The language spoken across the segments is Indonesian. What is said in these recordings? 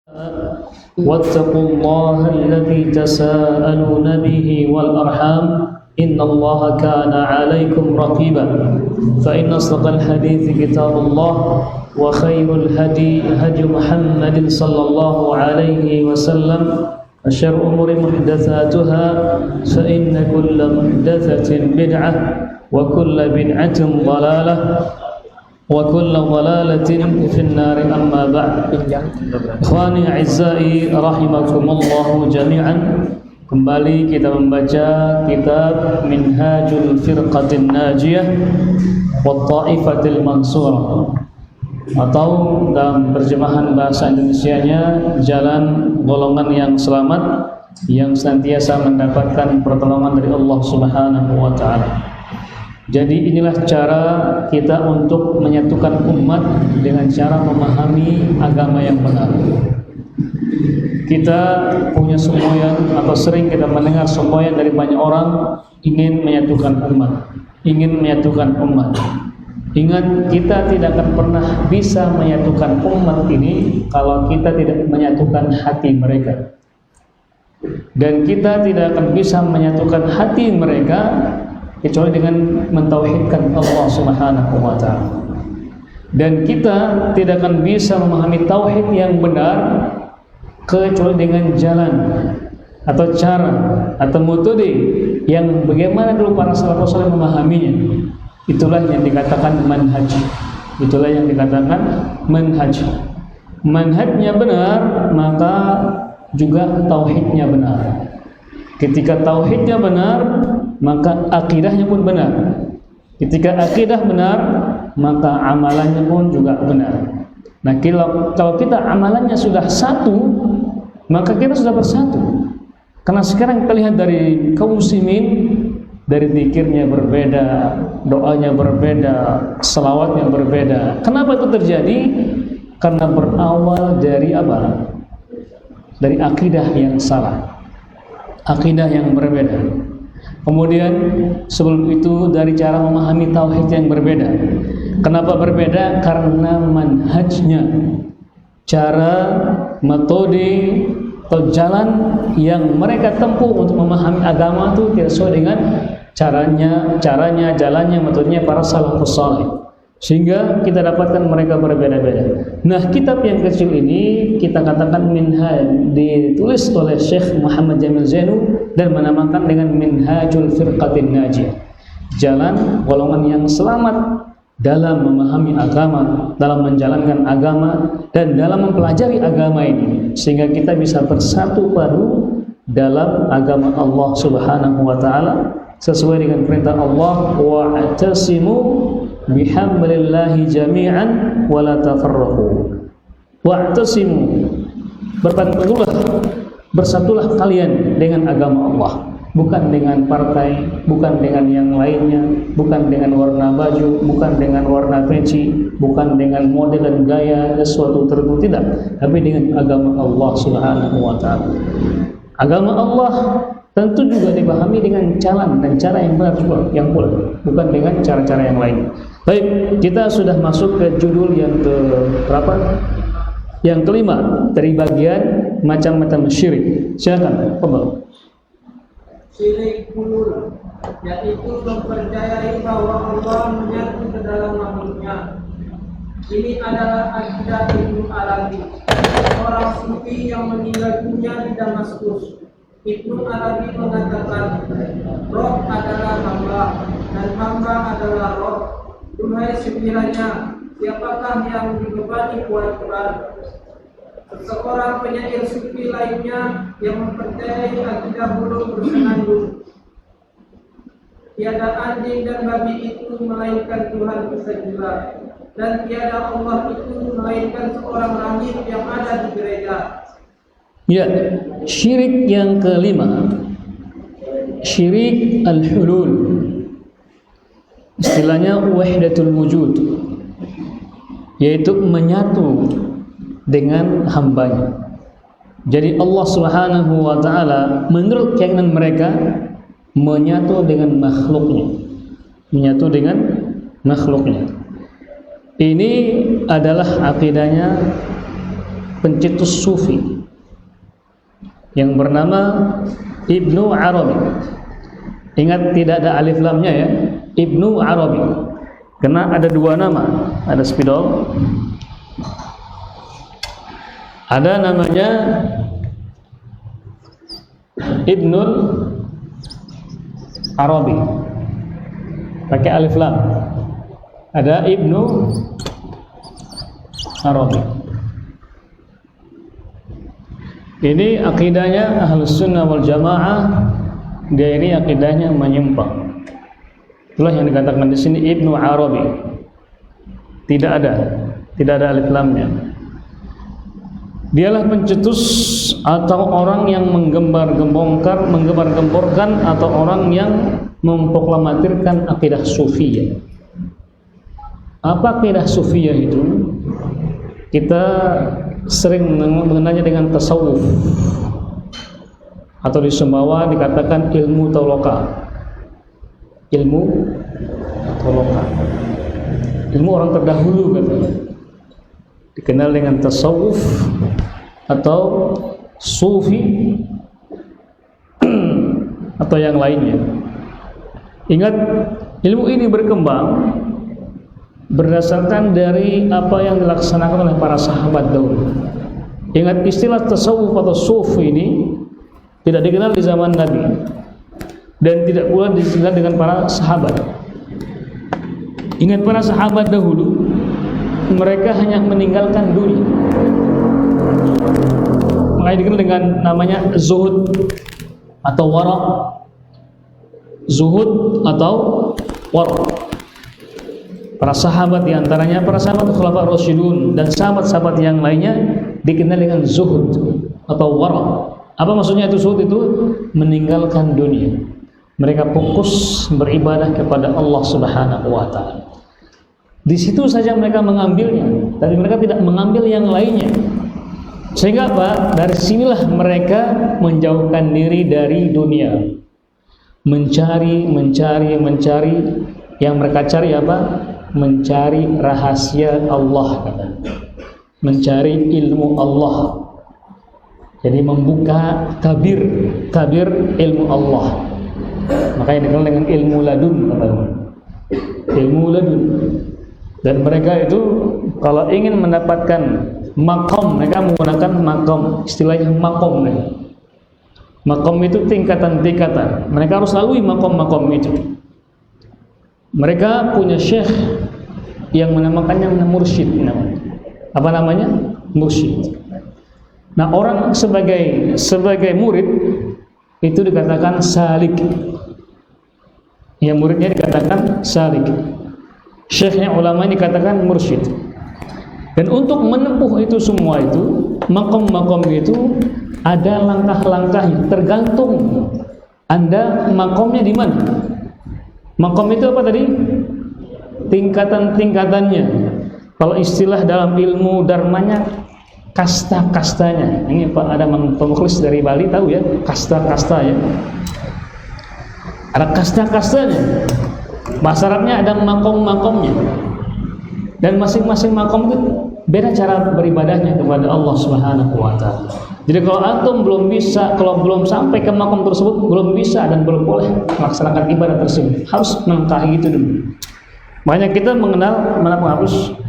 واتقوا الله الذي تساءلون به والأرحام إن الله كان عليكم رقيبا فإن أصدق الحديث كتاب الله وخير الهدي هدي محمد صلى الله عليه وسلم وشر الأمور محدثاتها فإن كل محدثة بدعة وكل بدعة ضلالة وكل ضلالة في النار أما بعد. Ikhwani a'izza'i rahimakumullah jami'an. Kembali kita membaca kitab Minhajul Firqatin Najiyah wa Ta'ifatil Mansurah, atau dalam terjemahan bahasa Indonesianya jalan golongan yang selamat yang senantiasa mendapatkan pertolongan dari Allah Subhanahu wa taala. Jadi inilah cara kita untuk menyatukan umat dengan cara memahami agama yang benar. Kita punya semboyan atau sering kita mendengar semboyan dari banyak orang ingin menyatukan umat, ingin menyatukan umat. Ingat, kita tidak akan pernah bisa menyatukan umat ini kalau kita tidak menyatukan hati mereka. Dan kita tidak akan bisa menyatukan hati mereka kecuali dengan mentauhidkan Allah Subhanahu wa taala. Dan kita tidak akan bisa memahami tauhid yang benar kecuali dengan jalan atau cara atau metode yang bagaimana dulu para salafus saleh memahaminya. Itulah yang dikatakan manhaj. Itulah yang dikatakan manhaj. Manhajnya benar, maka juga tauhidnya benar. Ketika tauhidnya benar, maka akidahnya pun benar. Ketika akidah benar, maka amalannya pun juga benar. Nah, kalau kita amalannya sudah satu, maka kita sudah bersatu. Karena sekarang kita lihat dari kaum muslimin, dari zikirnya berbeda, doanya berbeda, selawatnya berbeda. Kenapa itu terjadi? Karena berawal dari apa? Dari akidah yang salah, akidah yang berbeda. Kemudian sebelum itu dari cara memahami tauhid yang berbeda. Kenapa berbeda? Karena manhajnya, cara, metode atau jalan yang mereka tempuh untuk memahami agama itu tidak sesuai dengan caranya, jalannya, metodenya para salafus saleh. Sehingga kita dapatkan mereka berbeda-beda. Nah, kitab yang kecil ini kita katakan Minhaj, ditulis oleh Syekh Muhammad Jamil Zainu dan menamakan dengan Minhajul Firqatin Najiyah, jalan golongan yang selamat dalam memahami agama, dalam menjalankan agama, dan dalam mempelajari agama ini, sehingga kita bisa bersatu padu dalam agama Allah Subhanahu wa taala sesuai dengan perintah Allah, wa'tasimu bihablillahi jami'an wa la tafarraqu. Wa'tasimu, bersatulah kalian dengan agama Allah, bukan dengan partai, bukan dengan yang lainnya, bukan dengan warna baju, bukan dengan warna peci, bukan dengan model dan gaya sesuatu tertentu, tidak, tapi dengan agama Allah Subhanahu wa taala. Agama Allah tentu juga dipahami dengan jalan dan cara yang benar juga, yang pula, bukan dengan cara-cara yang lain. Baik, kita sudah masuk ke judul yang ke berapa? Yang kelima dari bagian macam-macam syirik. Silakan, Pak. Syirik hulul, yaitu mempercayai bahwa Allah menyatu ke dalam makhluknya. Ini adalah akidah Ibnu Arabi, orang sufi yang meninggal dunia di Damaskus. Ibnu Arabi mengatakan, roh adalah hamba dan hamba adalah roh. Duhai sekiranya, siapakah yang dibebani buat Quran? Seorang penyair sufi lainnya yang mempercayai akidah hulul bersenandung, tiada anjing dan babi itu melainkan Tuhan bisa gila, dan tiada Allah itu melainkan seorang rahib yang ada di gereja. Ya, syirik yang kelima, syirik al-hulul, istilahnya wahdatul wujud, yaitu menyatu dengan hambanya. Jadi Allah Subhanahu wa taala menurut keyakinan mereka menyatu dengan makhluknya, menyatu dengan makhluknya. Ini adalah akidahnya pencetus sufi yang bernama Ibnu Arabi. Ingat tidak ada alif lamnya ya, Ibnu Arabi. Karena ada dua nama, ada spidol. Ada namanya Ibnul Arabi pakai alif lam. Ada Ibnu Arabi. Ini akidahnya Ahlus Sunnah wal Jamaah. Dia ini akidahnya menyimpang. Itulah yang dikatakan di sini Ibnu Arabi. Tidak ada alif lamnya. Dialah pencetus atau orang yang menggembar-gemborkan atau orang yang memproklamatirkan akidah sufiyah. Apa akidah sufiyah itu? Kita sering mengenalnya dengan tasawuf, atau di Sumbawa dikatakan ilmu toloka. Ilmu toloka, ilmu orang terdahulu katanya. Dikenal dengan tasawuf atau sufi atau yang lainnya. Ingat, ilmu ini berkembang berdasarkan dari apa yang dilaksanakan oleh para sahabat dahulu. Ingat, istilah tasawuf atau sufi ini tidak dikenal di zaman Nabi dan tidak pula dikenal dengan para sahabat. Ingat, para sahabat dahulu mereka hanya meninggalkan dunia. Makanya dikenal dengan namanya zuhud atau wara. Zuhud atau wara. Para sahabat, diantaranya para sahabat Khulafaur Rasyidun dan sahabat-sahabat yang lainnya dikenal dengan zuhud atau wara. Apa maksudnya itu zuhud? Itu meninggalkan dunia. Mereka fokus beribadah kepada Allah Subhanahu wa taala. Di situ saja mereka mengambilnya, tapi mereka tidak mengambil yang lainnya. Sehingga apa? Dari sinilah mereka menjauhkan diri dari dunia. Mencari. Yang mereka cari apa? Mencari rahasia Allah, katanya. Mencari ilmu Allah. Jadi membuka tabir ilmu Allah. Makanya dikenal dengan ilmu ladun, katanya. Ilmu ladun. Dan mereka itu kalau ingin mendapatkan makom, mereka menggunakan makom, istilahnya makom. Makom itu tingkatan-tingkatan. Mereka harus lalui makom-makom itu. Mereka punya syekh yang menamakannya mursyid. Apa namanya? Mursyid. Nah, orang sebagai murid itu dikatakan salik. Yang muridnya dikatakan salik. Syekhnya ulama ini dikatakan mursyid. Dan untuk menempuh itu semua itu, makom-makom itu ada langkah-langkahnya, tergantung Anda makomnya di mana. Makom itu apa tadi? Tingkatan-tingkatannya. Kalau istilah dalam ilmu dharmanya, kasta-kastanya. Ini Pak ada pemukhlis dari Bali tahu ya, kasta-kasta ya. Ada kasta-kastanya. Bahasa Arabnya ada makom-makomnya. Dan masing-masing makom itu beda cara beribadahnya kepada Allah Subhanahu wa taala. Jadi kalau antum belum bisa, kalau belum sampai ke makom tersebut, belum bisa dan belum boleh melaksanakan ibadah tersebut. Harus melangkahi itu dulu. Banyak kita mengenal mana penghapus.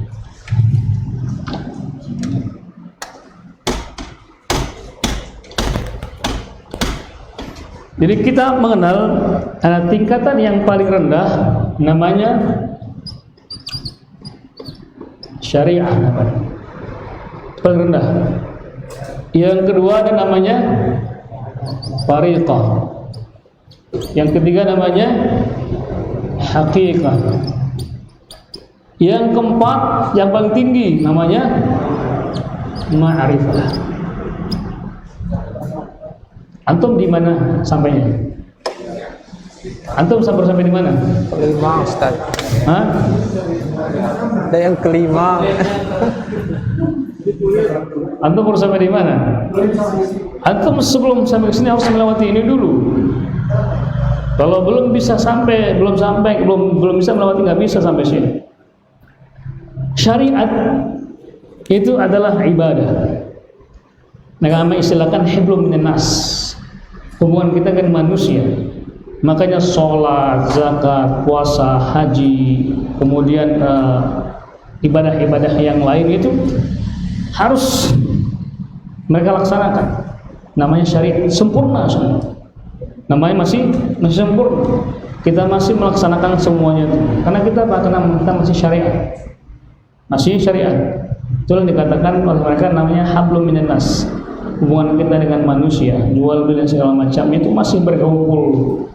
Jadi kita mengenal ada tingkatan yang paling rendah namanya syariah, paling rendah. Yang kedua ada namanya tariqah. Yang ketiga namanya haqiqah. Yang keempat yang paling tinggi namanya ma'rifah. Antum di mana sampainya? Antum sampai di mana? Kelima, Ustaz. Hah? Ada yang kelima. Antum baru sampai di mana? Antum sebelum sampai ke sini harus melewati ini dulu. Kalau belum bisa belum bisa melewati, nggak bisa sampai sini. Syariat itu adalah ibadah. Kami istilahkan hiblum minan nas, hubungan kita dengan manusia. Makanya sholat, zakat, puasa, haji, kemudian ibadah-ibadah yang lain itu harus mereka laksanakan. Namanya syariat sempurna semua. Namanya masih sempurna. Kita masih melaksanakan semuanya itu. Karena kita masih syariat. Masih syariat. Itulah dikatakan oleh mereka namanya hablum minan nas. Hubungan kita dengan manusia, jual beli dan segala macam itu masih berkumpul,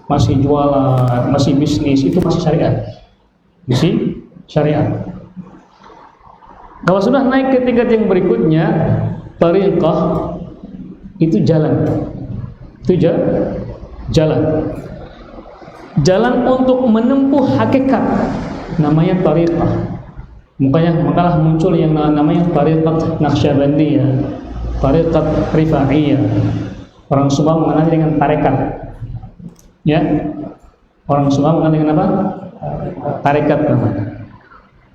masih jualan, masih bisnis, itu masih syariat. Masih syariat. Kalau sudah naik ke tingkat yang berikutnya, tariqah, itu jalan. Itu jalan. Jalan untuk menempuh hakikat namanya tariqah. Makalah muncul yang namanya tariqat Naqsyabandiyah, tariqat Rifa'iyah. Orang Sumba mengenal dengan tarekat. Ya. Orang Sumba mengenal dengan apa? Tarekat namanya.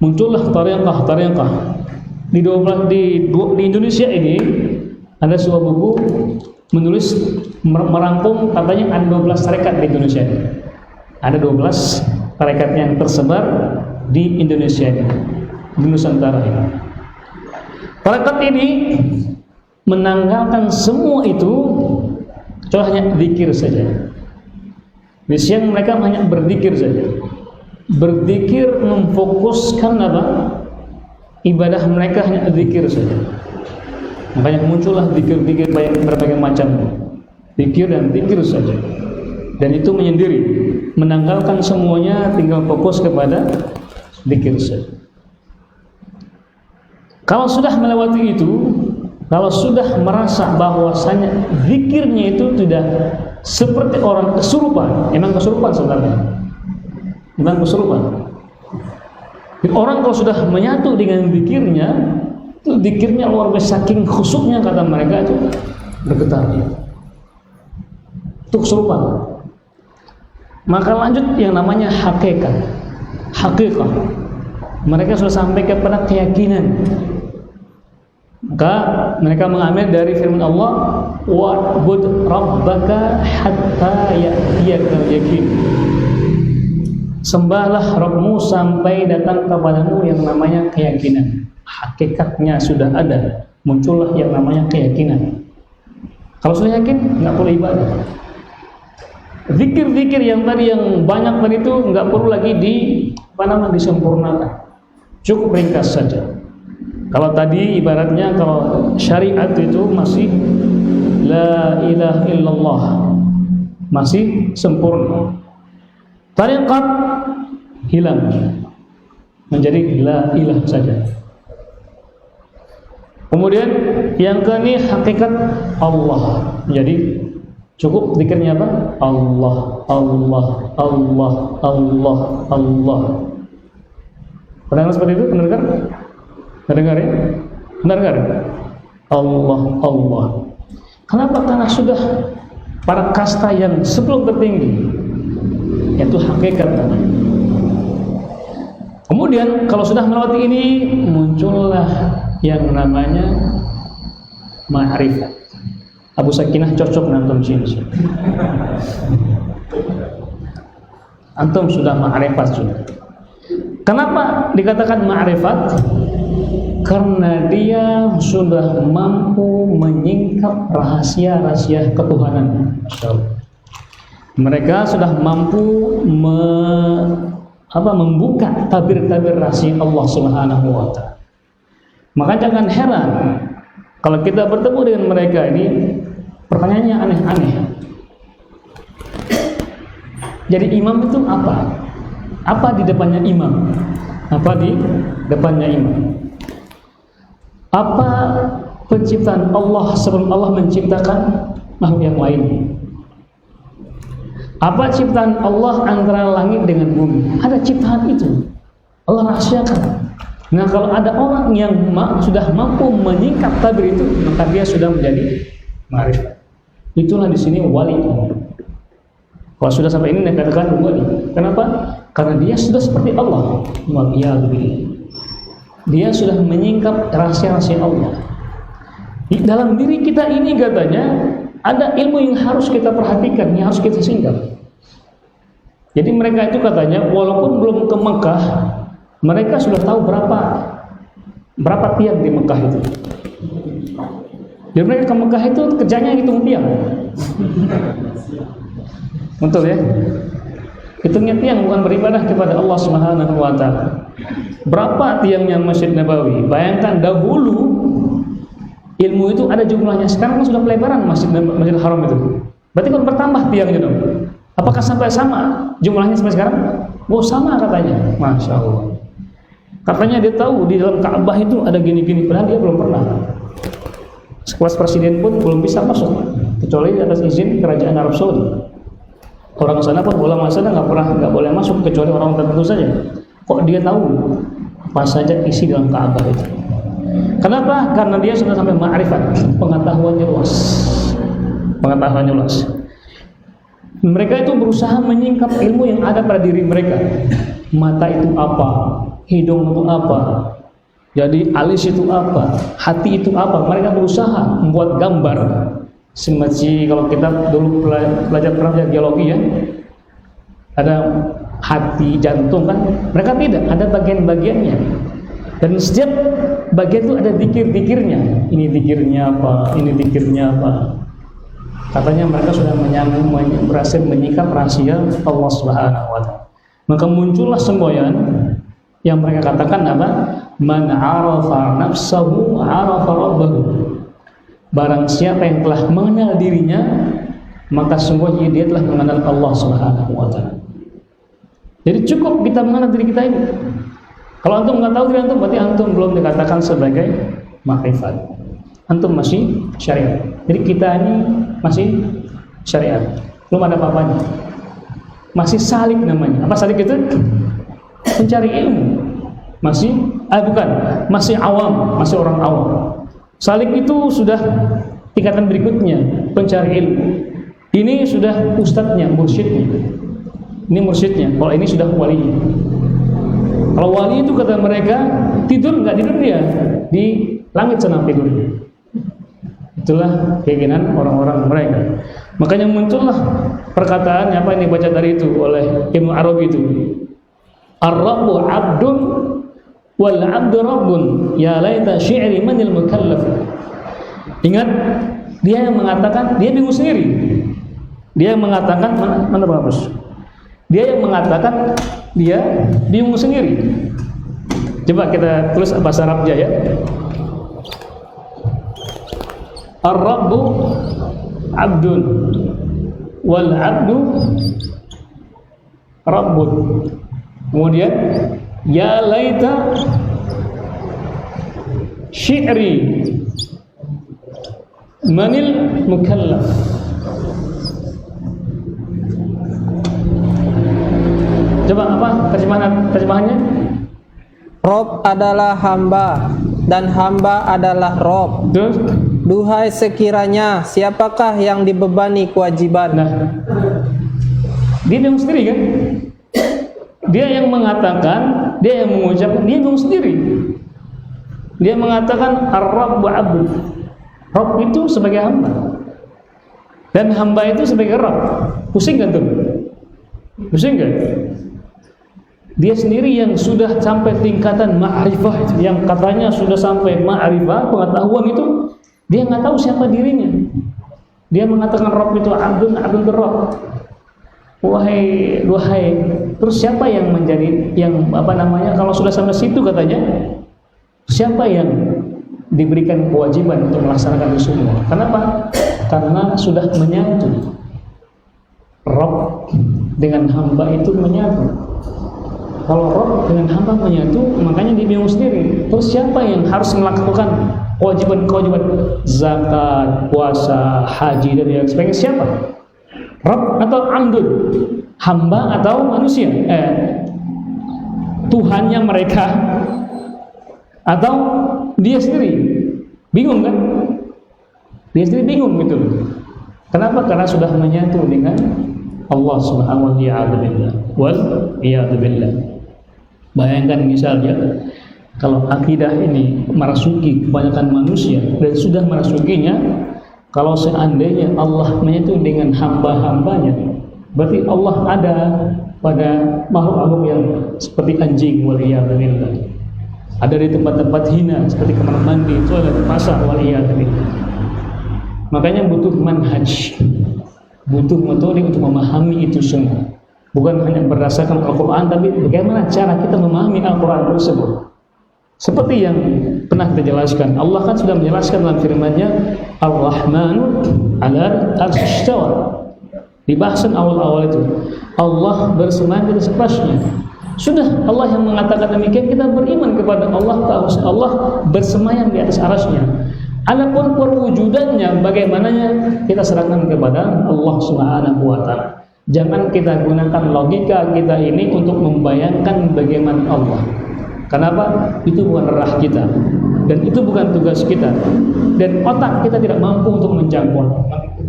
Muncullah tariqah. Di Indonesia ini ada sebuah buku menulis merangkum katanya ada 12 tarekat di Indonesia ini. Ada 12 tarekat yang tersebar di Indonesia ini, di Nusantara ini. Tarekat ini menanggalkan semua itu, kecuali hanya zikir saja. Di siang mereka hanya berzikir saja. Berzikir memfokuskan apa? Ibadah mereka hanya zikir saja. Makanya muncullah zikir-zikir berbagai macam. Zikir dan zikir saja. Dan itu menyendiri, menanggalkan semuanya, tinggal fokus kepada zikir saja. Kalau sudah melewati itu, kalau sudah merasa bahwasanya zikirnya itu tidak seperti orang kesurupan, emang kesurupan sebenarnya. Memang kesurupan. Orang kalau sudah menyatu dengan zikirnya, itu zikirnya luar biasa, saking khusyuknya kata mereka itu bergetar dia. Itu kesurupan. Maka lanjut yang namanya hakikat. Hakikah. Mereka sudah sampai kepada keyakinan. Maka mereka mengambil dari firman Allah, wa'bud rabbaka hatta ya'tiyakal yaqin. Sembahlah Rabbmu sampai datang kepadamu yang namanya keyakinan. Hakikatnya sudah ada, muncullah yang namanya keyakinan. Kalau sudah yakin, nggak perlu ibadah. Zikir-zikir yang tadi yang banyak tadi itu nggak perlu lagi disempurnakan. Cukup ringkas saja. Kalau tadi ibaratnya kalau syariat itu masih la ilaha illallah, masih sempurna. Tariqat hilang menjadi la ilah saja. Kemudian yang kini hakikat Allah. Jadi cukup zikirnya apa? Allah, Allah, Allah, Allah, Allah. Pernah seperti itu? Mendengar? Mendengar ya? Mendengar? Allah, Allah. Kenapa? Karena sudah para kasta yang sebelum tertinggi, yaitu hakikat. Kemudian kalau sudah melewati ini, muncullah yang namanya ma'rifat. Abu Sakinah cocok nantum sini. Antum sudah ma'rifat sudah. Kenapa dikatakan ma'rifat? Karena dia sudah mampu menyingkap rahasia-rahasia ketuhanan. Mereka sudah mampu membuka tabir-tabir rahasia Allah Subhanahu wa ta'ala. Maka jangan heran kalau kita bertemu dengan mereka ini, pertanyaannya aneh-aneh. Jadi imam itu apa? Apa di depannya imam? Apa di depannya imam? Apa penciptaan Allah sebelum Allah menciptakan makhluk yang lain? Apa ciptaan Allah antara langit dengan bumi? Ada ciptaan itu. Allah rahasiakan. Nah, kalau ada orang yang sudah mampu menyingkap tabir itu, maka dia sudah menjadi ma'rifat. Itulah di sini wali. Kalau sudah sampai ini dikatakan wali. Kenapa? Karena dia sudah seperti Allah. Dia sudah menyingkap rahasia-rahasia Allah. Di dalam diri kita ini katanya ada ilmu yang harus kita perhatikan, yang harus kita singkap. Jadi mereka itu katanya walaupun belum ke Mekah, mereka sudah tahu berapa tiang di Mekah itu. Dan mereka ke Mekah itu kerjanya hitung tiang. Betul ya? Hitungnya tiang, bukan beribadah kepada Allah Subhanahu wa taala. Berapa tiangnya Masjid Nabawi? Bayangkan dahulu ilmu itu ada jumlahnya, sekarang kan sudah pelebaran Masjidil Haram itu. Berarti kan bertambah tiangnya dong. Apakah sampai sama jumlahnya sampai sekarang? Oh, sama katanya. Masya Allah. Katanya dia tahu di dalam Ka'bah itu ada gini-gini, padahal dia belum pernah. Sekelas presiden pun belum bisa masuk, kecuali atas izin kerajaan Arab Saudi. Orang sana pun ulama sana nggak boleh masuk kecuali orang tertentu saja. Kok dia tahu apa saja isi dalam Ka'bah itu? Kenapa? Karena dia sudah sampai ma'rifat, pengetahuannya luas. Pengetahuannya luas. Mereka itu berusaha menyingkap ilmu yang ada pada diri mereka. Mata itu apa? Hidung itu apa? Jadi alis itu apa? Hati itu apa? Mereka berusaha membuat gambar. Semacam kalau kita dulu belajar geologi ya, ada hati, jantung kan? Mereka tidak, ada bagian-bagiannya. Dan setiap bagian itu ada dikir-dikirnya. Ini dikirnya apa? Ini dikirnya apa? Katanya mereka sudah berhasil menyingkap rahasia Allah Subhanahu wa taala. Maka muncullah semboyan yang mereka katakan apa? Man 'arafa nafsahu 'arafa rabbahu. Barang siapa yang telah mengenal dirinya, maka sungguhnya dia telah mengenal Allah Subhanahu wa taala. Jadi cukup kita mengenal diri kita ini. Kalau antum nggak tahu diri antum, berarti antum belum dikatakan sebagai makrifat. Antum masih syariat. Jadi kita ini masih syariat, belum ada apa-apanya. Masih salik namanya. Apa salik itu? Mencari ilmu. Masih awam, masih orang awam. Salik itu sudah tingkatan berikutnya, pencari ilmu. Ini sudah ustadznya, mursyidnya. Ini mursyidnya. Kalau ini sudah wali. Kalau wali itu kata mereka tidur nggak tidur dia di langit sana tidurnya. Itulah keinginan orang-orang mereka. Makanya muncullah perkataan apa yang dibaca tadi itu oleh Ibnu Arabi itu. Ar-Rabbu 'abdun wal 'abdu rabbun, ya laita syi'ri manil mukallaf. Ingat, dia yang mengatakan, dia bingung sendiri. Dia yang mengatakan mana Pak Bos? Dia yang mengatakan dia bingung sendiri. Coba kita tulis bahasa Arabnya ya. Ar-Rabbu 'abdun wal 'abdu rabbun. Kemudian ya laita syi'ri manil mukallaf. Coba apa terjemahannya? Rob adalah hamba dan hamba adalah Rob. Terus? Duhai sekiranya siapakah yang dibebani kewajiban? Nah, dia bingung sendiri kan? Dia yang mengatakan, dia yang mengucapkan, dia bingung sendiri. Dia mengatakan Ar-Rabbu 'abdu. Rabb itu sebagai hamba. Dan hamba itu sebagai Rabb. Pusing kan tuh? Pusing kan? Dia sendiri yang sudah sampai tingkatan ma'rifah itu, yang katanya sudah sampai ma'rifah, pengetahuan itu, dia nggak tahu siapa dirinya. Dia mengatakan Rabb itu abdun Rabb. Wahai, terus siapa yang menjadi kalau sudah sampai situ katanya, siapa yang diberikan kewajiban untuk melaksanakan itu semua? Kenapa? Karena sudah menyatu. Rabb dengan hamba itu menyatu. Kalau Rabb dengan hamba menyatu, makanya dia bingung sendiri. Terus siapa yang harus melakukan kewajiban zakat, puasa, haji dan yang sebagainya? Siapa? Rabb atau Amdun? Hamba atau manusia? Tuhannya mereka atau dia sendiri? Bingung kan? Dia sendiri bingung gitu. Kenapa? Karena sudah menyatu dengan Allah Subhanahu wa ta'ala. Wal iyad billah. Bayangkan misalnya Kalau akidah ini merasuki kebanyakan manusia dan sudah merasukinya, kalau seandainya Allah menyatu dengan hamba-hambanya, berarti Allah ada pada makhluk-makhluk yang seperti anjing, waliyadzubillah. Ada di tempat-tempat hina seperti kamar mandi, toilet, pasar, waliyadzubillah. Makanya butuh manhaj, butuh metode untuk memahami itu semua. Bukan hanya berdasarkan Al-Quran, tapi bagaimana cara kita memahami Al-Quran tersebut. Seperti yang pernah kita jelaskan, Allah kan sudah menjelaskan dalam firman-Nya, Ar-Rahmanu 'alal 'arsy istawa. Di bahasan awal-awal itu, Allah bersemayam di atas arasy-Nya. Sudah Allah yang mengatakan demikian, kita beriman kepada Allah, bahwa Allah bersemayam di atas arasy-Nya. Adapun perwujudannya bagaimananya, kita serahkan kepada Allah Subhanahu wa taala. Jangan kita gunakan logika kita ini untuk membayangkan bagaimana Allah. Kenapa? Itu bukan ranah kita, dan itu bukan tugas kita, dan otak kita tidak mampu untuk menjangkau.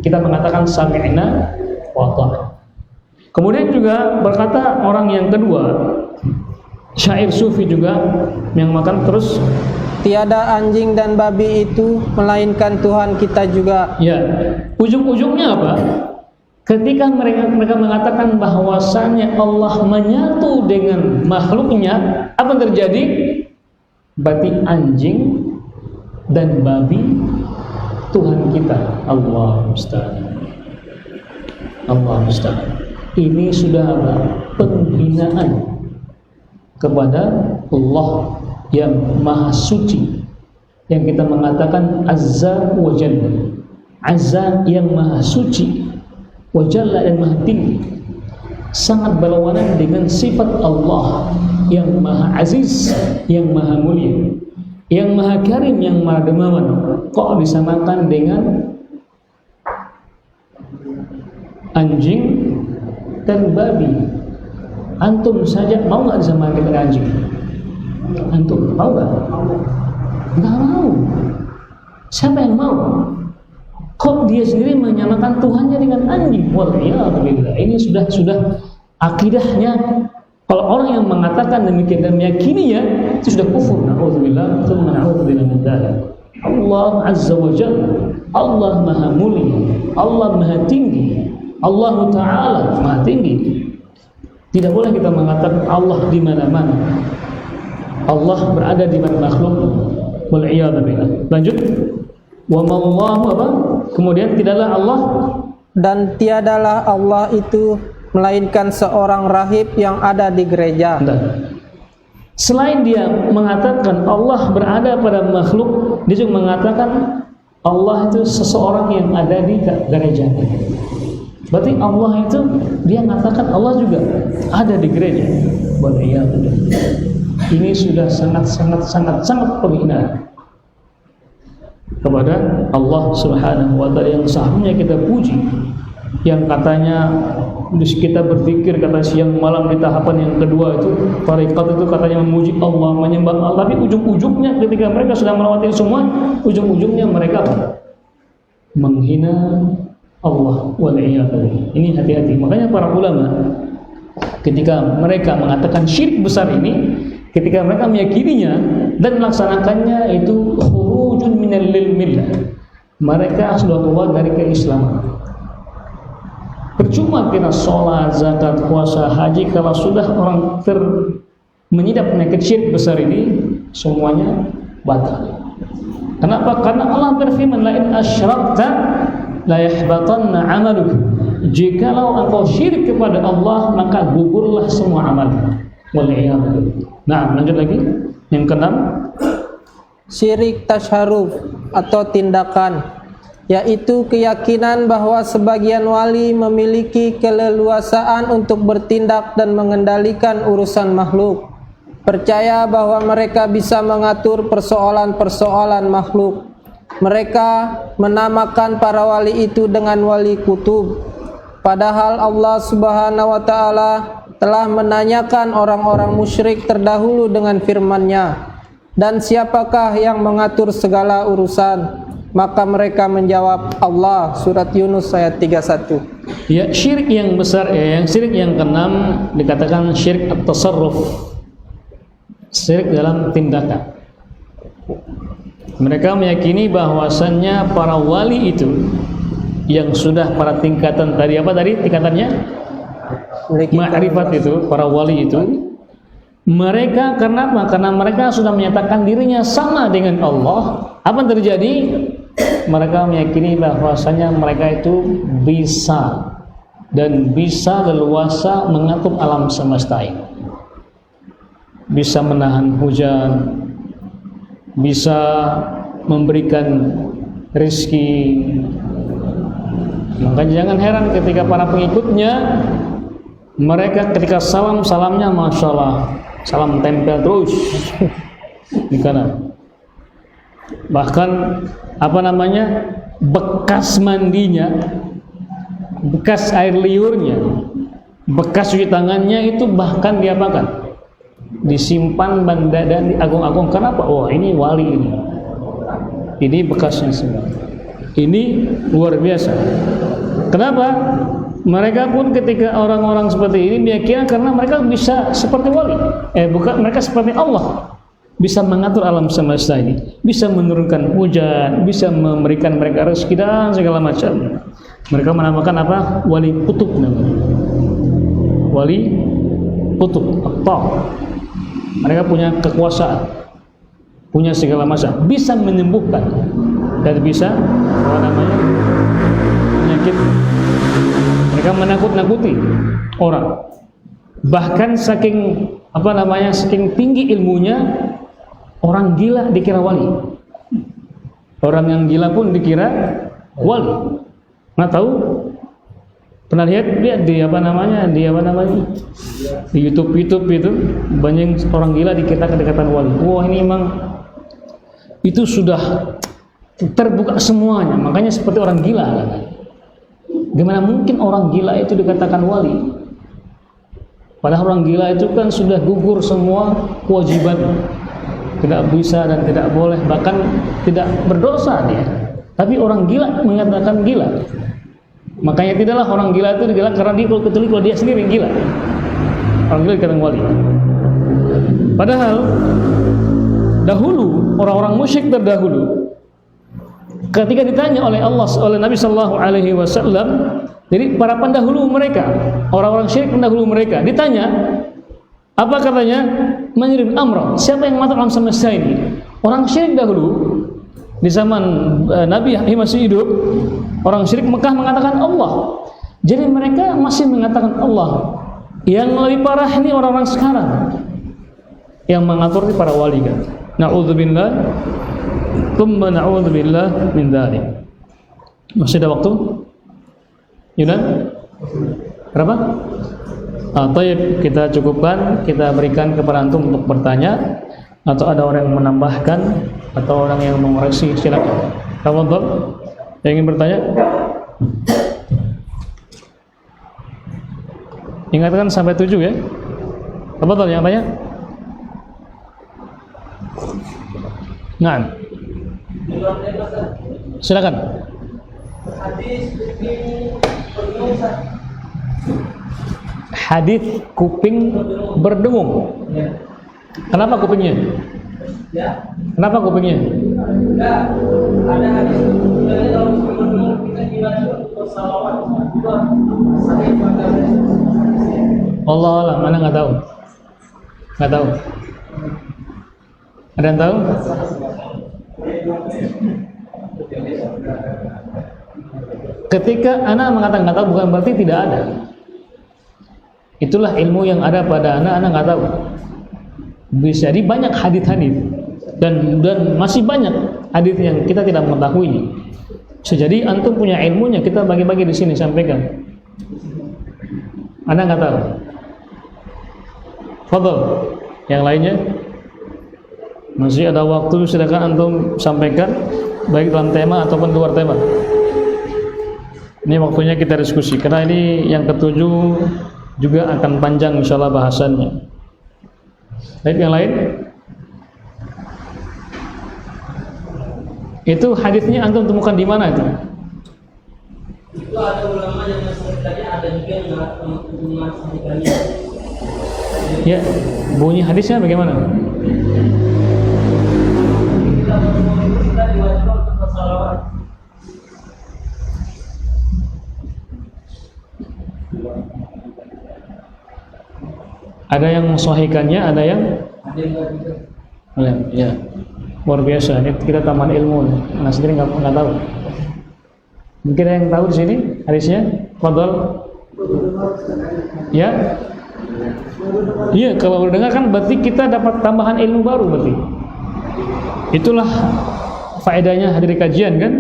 Kita mengatakan sami'na wa ata'na. Kemudian juga berkata orang yang kedua, syair sufi juga yang makan terus, tiada anjing dan babi itu melainkan Tuhan kita juga. ya, ujung-ujungnya apa? Ketika mereka mengatakan bahwasannya Allah menyatu dengan makhluknya, apa yang terjadi? Berarti anjing dan babi Tuhan kita. Allah musta'an. Allah musta'an. Ini sudah penghinaan kepada Allah yang maha suci, yang kita mengatakan Azza wa Jalla. Azza yang maha suci, wa Jalla yang maha tinggi, sangat berlawanan dengan sifat Allah yang maha aziz, yang maha mulia, yang maha karim, yang maha dermawan. Kok disamakan dengan anjing dan babi? Antum saja mau nggak disamakan dengan anjing? Antum mau nggak? Nggak mau. Siapa yang mau? Kok dia sendiri menyamakan Tuhannya dengan anjing? Waliyadzubillah. Ini sudah akidahnya. Kalau orang yang mengatakan demikian dan meyakininya, itu sudah kufur. Na'udzubillah, tsumma na'udzubillah min dzalik. Allah Azza wa Jalla, Allah Maha Mulia, Allah Maha Tinggi, Allah Ta'ala Maha Tinggi. Tidak boleh kita mengatakan Allah di mana-mana. Allah berada di mana makhluk. Waliyadzubillah. Lanjut. Wa mallahu apa? Kemudian tidaklah Allah, dan tiadalah Allah itu melainkan seorang rahib yang ada di gereja. Selain dia mengatakan Allah berada pada makhluk, dia juga mengatakan Allah itu seseorang yang ada di gereja. Berarti Allah itu, dia mengatakan Allah juga ada di gereja. Waliyadzubillah. Ini sudah sangat penghinaan kepada Allah Subhanahu wa taala yang seharusnya kita puji. Yang katanya kita berpikir, kata siang malam di tahapan yang kedua itu, tarekat itu katanya memuji Allah, menyembah Allah, tapi ujung-ujungnya ketika mereka sudah melewati semua, ujung-ujungnya mereka menghina Allah. Waliyadzubillah. Ini hati-hati. Makanya para ulama ketika mereka mengatakan syirik besar ini, ketika mereka meyakininya dan melaksanakannya, itu khurujun minal millah, mereka sudah keluar dari keislaman. Percuma kita sholat, zakat, puasa, haji, kalau sudah orang menyidap penyakit syirik besar ini, semuanya batal. Kenapa? Karena Allah berfirman, la in asyrakta la yahbatanna 'amaluk. Jikalau engkau syirik kepada Allah, maka gugurlah semua amal. Waliyadzubillah. Nah, lanjut lagi. Yang keenam, Syirik tasharuf atau tindakan, yaitu keyakinan bahwa sebagian wali memiliki keleluasaan untuk bertindak dan mengendalikan urusan makhluk. Percaya bahwa mereka bisa mengatur persoalan-persoalan makhluk. Mereka menamakan para wali itu dengan wali kutub. Padahal Allah Subhanahu wa taala telah menanyakan orang-orang musyrik terdahulu dengan firman-Nya, dan siapakah yang mengatur segala urusan? Maka mereka menjawab Allah. Surat Yunus ayat 31. ya, syirik yang besar, yang syirik yang keenam dikatakan syirik at-tasarruf. syirik dalam tindakan. Mereka meyakini bahwasannya para wali itu yang sudah pada tingkatan tadi apa tadi tingkatannya? Ma'rifat itu, para wali itu, mereka karena apa? Karena mereka sudah menyatakan dirinya sama dengan Allah. Apa yang terjadi? Mereka meyakini bahwasanya mereka itu bisa dan bisa leluasa mengatur alam semesta ini. Bisa menahan hujan, bisa memberikan rezeki. Maka jangan heran ketika para pengikutnya, mereka ketika salamnya Masya Allah, salam tempel terus di kanan. Bahkan apa namanya, bekas mandinya, bekas air liurnya, bekas cuci tangannya itu bahkan diapakan? Disimpan dan diagung-agung. Kenapa? Oh, ini wali ini. Ini bekasnya semua. Ini luar biasa. Kenapa? Mereka pun ketika orang-orang seperti ini meyakini karena mereka bisa seperti wali. Bukan, mereka seperti Allah. Bisa mengatur alam semesta ini, bisa menurunkan hujan, bisa memberikan mereka rezeki dan segala macam. Mereka menamakan apa? Wali kutub namanya. Wali kutub atau mereka punya kekuasaan, punya segala macam, bisa menyembuhkan dan bisa apa namanya penyakit. Mereka menakut-nakuti orang. Bahkan saking apa namanya, saking tinggi ilmunya, orang gila dikira wali. Orang yang gila pun dikira wali. Nggak tahu? Pernah lihat di apa namanya, di YouTube itu banyak orang gila dikira kedekatan wali. Wah, ini memang itu sudah terbuka semuanya. Makanya seperti orang gila. Gimana mungkin orang gila itu dikatakan wali? Padahal orang gila itu kan sudah gugur semua kewajiban, tidak bisa dan tidak boleh, bahkan tidak berdosa dia. Tapi orang gila mengatakan gila. Makanya tidaklah orang gila itu digila karena dia kecuali kalau dia sendiri gila. Orang gila dikatakan wali. Padahal dahulu orang-orang musyrik terdahulu ketika ditanya oleh Allah, oleh Nabi Sallallahu Alaihi Wasallam, jadi para pendahulu mereka, orang-orang syirik pendahulu mereka ditanya, apa katanya? Menyirim amra, siapa yang mengatur alam semesta ini? Orang syirik dahulu di zaman Nabi masih hidup, orang syirik Mekah mengatakan Allah. Jadi mereka masih mengatakan Allah. Yang lebih parah ini orang-orang sekarang yang mengatur ini para wali kan. Na'udzubillah, tsumma na'udzubillah min dzalik. Masih ada waktu? Yunan? Berapa? Taib, kita cukupkan, kita berikan kepada antum untuk bertanya, atau ada orang yang menambahkan atau orang yang mengoreksi, silakan. Tafadhol. Yang ingin bertanya? Ingatkan sampai 7 ya. Tafadhol yang tanya. Nah. Silakan. Hadis kuping berdengung. Kenapa kupingnya? Kenapa kupingnya? Ada hadis kalau berdengung kita dilarang bersalawat. Allah alam, mana nggak tahu. Nggak tahu. Ada yang tahu? Ketika anak mengatakan nggak tahu bukan berarti tidak ada. Itulah ilmu yang ada pada anak nggak tahu. Bisa jadi banyak hadis-hadis dan masih banyak hadis yang kita tidak mengetahui. Jadi antum punya ilmunya, kita bagi-bagi di sini sampaikan. Anak nggak tahu. Fadhol. Yang lainnya masih ada waktu, silakan antum sampaikan baik dalam tema ataupun luar tema. Ini waktunya kita diskusi karena ini yang ketujuh juga akan panjang insyaallah bahasannya. Baik, yang lain? Itu hadisnya antum temukan di mana itu? Itu ada ulama yang tadi ada juga yang mengatakannya. Ya, bunyi hadisnya bagaimana? Ada yang mensahihkannya, ada yang ya, luar biasa. Ini kita taman ilmu. Nah sendiri nggak tahu. Mungkin ada yang tahu di sini hadisnya. Fadhal. Ya. Iya, kalau mendengar kan berarti kita dapat tambahan ilmu baru berarti. Itulah faedahnya hadir kajian kan.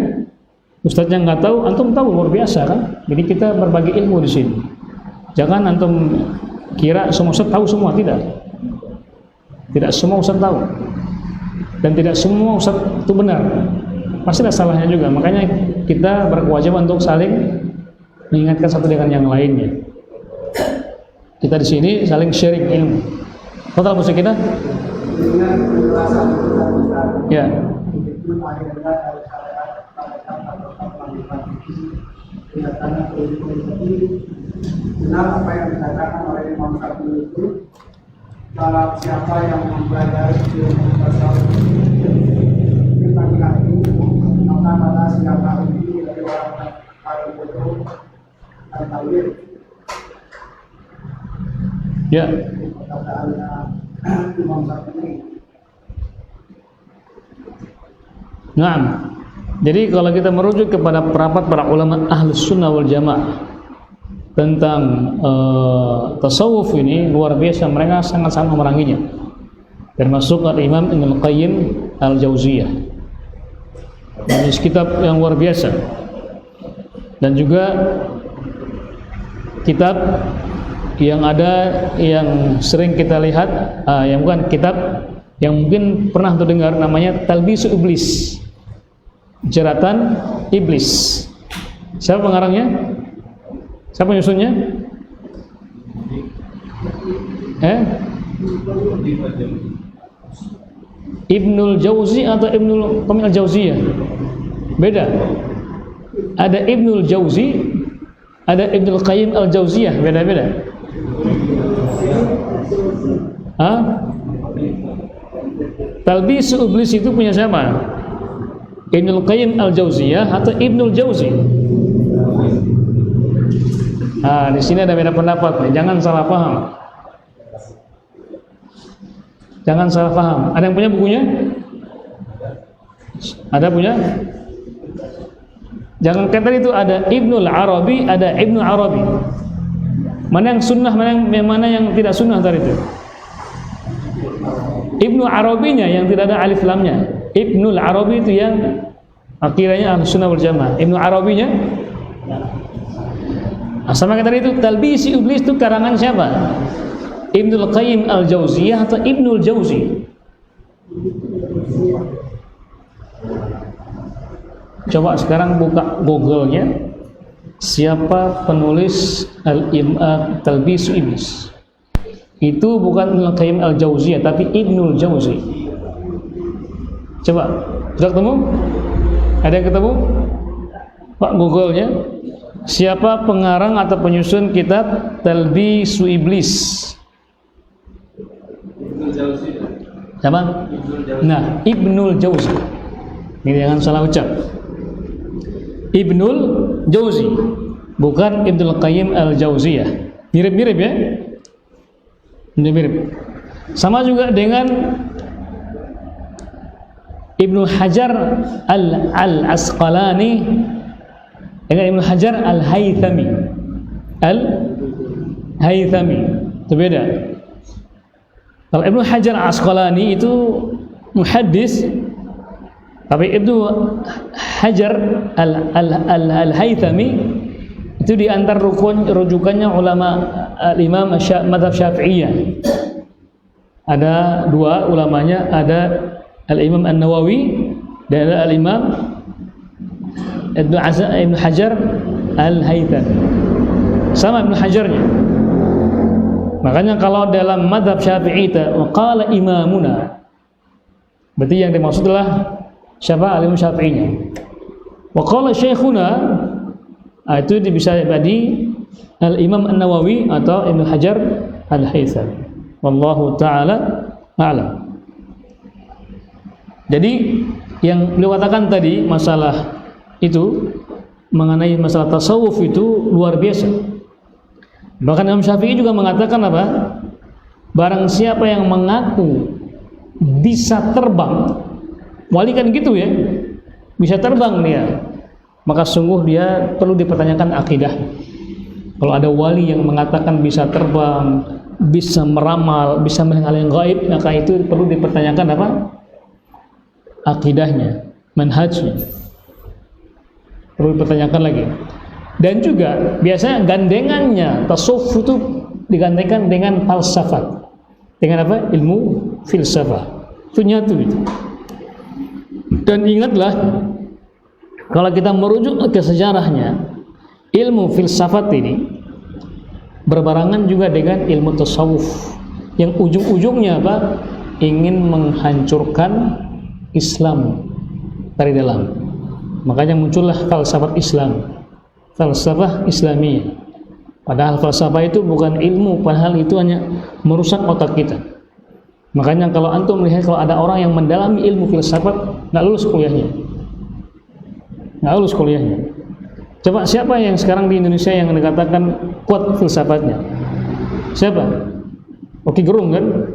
Ustaznya nggak tahu, antum tahu, luar biasa kan. Jadi kita berbagi ilmu di sini. Jangan antum kira semua ustaz tahu semua, tidak. Tidak semua ustaz tahu. Dan tidak semua ustaz itu benar. Pasti ada salahnya juga. Makanya kita berkewajiban untuk saling mengingatkan satu dengan yang lainnya. Kita di sini saling sharing ilmu. Total musuh kita? Ya. Benar apa yang dikatakan oleh Imam Syafi'i itu, kalau siapa yang mempelajari ilmu tasawuf di pagi ini, maka pada siapa ini dari orang paling bodoh dan tawil. Ya. Perkataannya Imam Syafi'i. Naam. Jadi kalau kita merujuk kepada pendapat para ulama Ahlus Sunnah wal Jamaah tentang tasawuf ini luar biasa, mereka sangat-sangat memeranginya. Termasuk Al-Imam Ibnu Qayyim Al-Jauziyah. Ini kitab yang luar biasa. Dan juga kitab yang ada yang sering kita lihat, yang bukan kitab yang mungkin pernah terdengar, namanya Talbisu Iblis. Jeratan Iblis. Siapa pengarangnya? Siapa penyusunnya? Ibnul Jauzi atau Ibnul Qayyim Al-Jauziyah? Beda. Ada Ibnul Jauzi, ada Ibnul Qayyim Al-Jauziyah, beda-beda. Talbisu Iblis itu punya siapa? Ibnul Qayyim Al-Jauziyah atau Ibnul Jauzi? Di sini ada beda pendapat nih. Jangan salah paham. Jangan salah paham. Ada yang punya bukunya? Ada punya? Jangan kata itu ada Ibnul Arabi, ada Ibnu Arabi. Mana yang sunnah, mana yang tidak sunnah tadi itu? Ibnu Arabinya yang tidak ada alif lamnya. Ibnul Arabi itu yang akidahnya Ahlus Sunnah wal Jamaah. Ibnu Arabinya sama kata itu. Talbisi Iblis itu karangan siapa? Ibnul Qayyim Al-Jauziyah atau Ibnul Jauzi? Coba sekarang buka Google-nya, siapa penulis Talbisu Iblis? Itu bukan Ibnul Qayyim Al-Jauziyah tapi Ibnul Jauzi. Coba, sudah ketemu? Ada yang ketemu? Pak Google-nya, siapa pengarang atau penyusun kitab Talbisu Iblis? Siapa? Nah, Ibnul Jauzi. Ini jangan salah ucap. Ibnul Jauzi, bukan Ibnul Qayyim Al-Jauziyah. Mirip-mirip ya? Mirip-mirip. Sama juga dengan Ibnu Hajar Al-Asqalani dengan Ibnu Hajar Al-Haythami. Al-Haythami itu beda. Kalau Ibnu Hajar Al-Asqalani itu muhaddis, tapi Ibnu Hajar Al-Haythami itu di antar rujukannya ulama Imam Madzhab Syafi'iyah. Ada dua ulamanya, ada Al-Imam An-Nawawi dan Al-Imam Ibnu Hajar Al-Haythami. Sama Ibnu Hajarnya. Makanya kalau dalam madzhab Syafi'i qala imamuna, berarti yang dimaksud adalah siapa? Al-Imam Syafi'inya. Wa qala syekhuna, itu bisa jadi Al-Imam An-Nawawi atau Ibnu Hajar Al-Haythami. Wallahu taala a'lam. Jadi yang beliau katakan tadi masalah itu mengenai masalah tasawuf itu luar biasa. Bahkan Imam Syafi'i juga mengatakan apa? Barang siapa yang mengaku bisa terbang, wali kan gitu ya, bisa terbang dia, maka sungguh dia perlu dipertanyakan akidah. Kalau ada wali yang mengatakan bisa terbang, bisa meramal, bisa melihat hal yang gaib, maka itu perlu dipertanyakan apa? Akidahnya, manhajnya. Perlu dipertanyakan lagi. Dan juga biasanya gandengannya tasawuf itu digandengkan dengan falsafat. Dengan apa? Ilmu filsafat. Itu nyatu itu. Dan ingatlah, kalau kita merujuk ke sejarahnya, ilmu filsafat ini berbarengan juga dengan ilmu tasawuf yang ujung-ujungnya apa? Ingin menghancurkan Islam dari dalam. Makanya muncullah falsafat Islam, falsafah Islamiyah. Padahal falsafah itu bukan ilmu, padahal itu hanya merusak otak kita. Makanya kalau antum melihat kalau ada orang yang mendalami ilmu filsafat, nggak lulus kuliahnya, nggak lulus kuliahnya. Coba siapa yang sekarang di Indonesia yang dikatakan kuat filsafatnya? Siapa? Oki Gerung kan?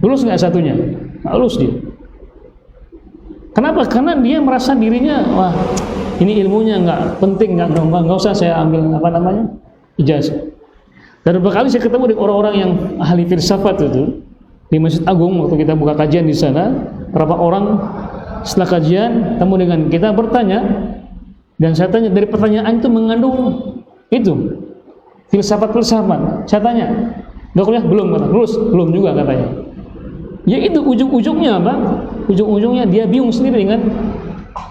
Lulus nggak satunya? Nggak lulus dia. Kenapa? Karena dia merasa dirinya, wah ini ilmunya nggak penting, nggak usah saya ambil apa namanya ijazah. Dan beberapa kali saya ketemu dengan orang-orang yang ahli filsafat itu di Masjid Agung waktu kita buka kajian di sana. Berapa orang setelah kajian temu dengan kita bertanya, dan saya tanya dari pertanyaan itu mengandung itu filsafat. Saya tanya, udah kuliah belum? Kata, lulus belum juga katanya. Ya itu ujung-ujungnya apa? Ujung-ujungnya dia bingung sendiri dengan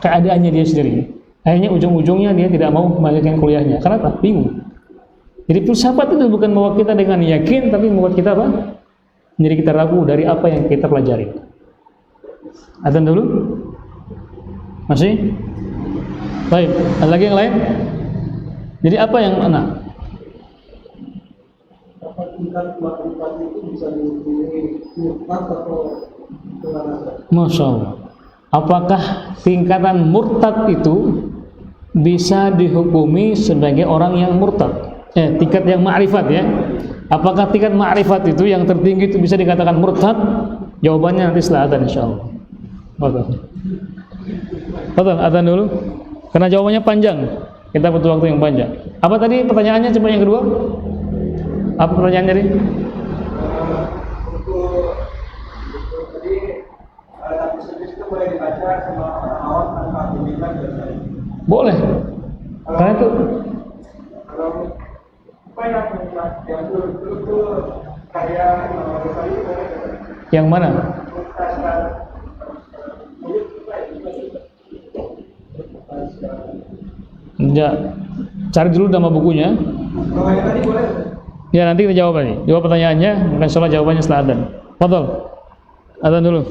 keadaannya dia sendiri. Akhirnya ujung-ujungnya dia tidak mau melanjutkan kuliahnya. Kenapa? Bingung. Jadi filsafat itu bukan membawa kita dengan yakin, tapi membuat kita apa? Menjadi kita ragu dari apa yang kita pelajari. Adzan dulu? Masih? Baik, ada lagi yang lain? Jadi apa yang mana? Tingkat makrifat itu bisa dihubungi murtad atau Masya Allah. Apakah tingkatan murtad itu bisa dihukumi sebagai orang yang murtad? Tingkat yang ma'rifat ya. Apakah tingkat ma'rifat itu yang tertinggi itu bisa dikatakan murtad? Jawabannya nanti setelah adzan insyaallah. Betul, adzan dulu. Karena jawabannya panjang. Kita butuh waktu yang panjang. Apa tadi pertanyaannya coba yang kedua? Apa pertanyaan tadi? Jadi hadis itu boleh dibaca sama orang awam tanpa bimbingan dan Boleh. Karena itu kalau apa yang dulu kayak yang mana? Enggak. Cari dulu nama bukunya. Kalau yang tadi boleh. Ya nanti kita jawab lagi. Jawab pertanyaannya, mungkin insyaallah jawabannya setelah adzan. Fadhol. Adzan dulu.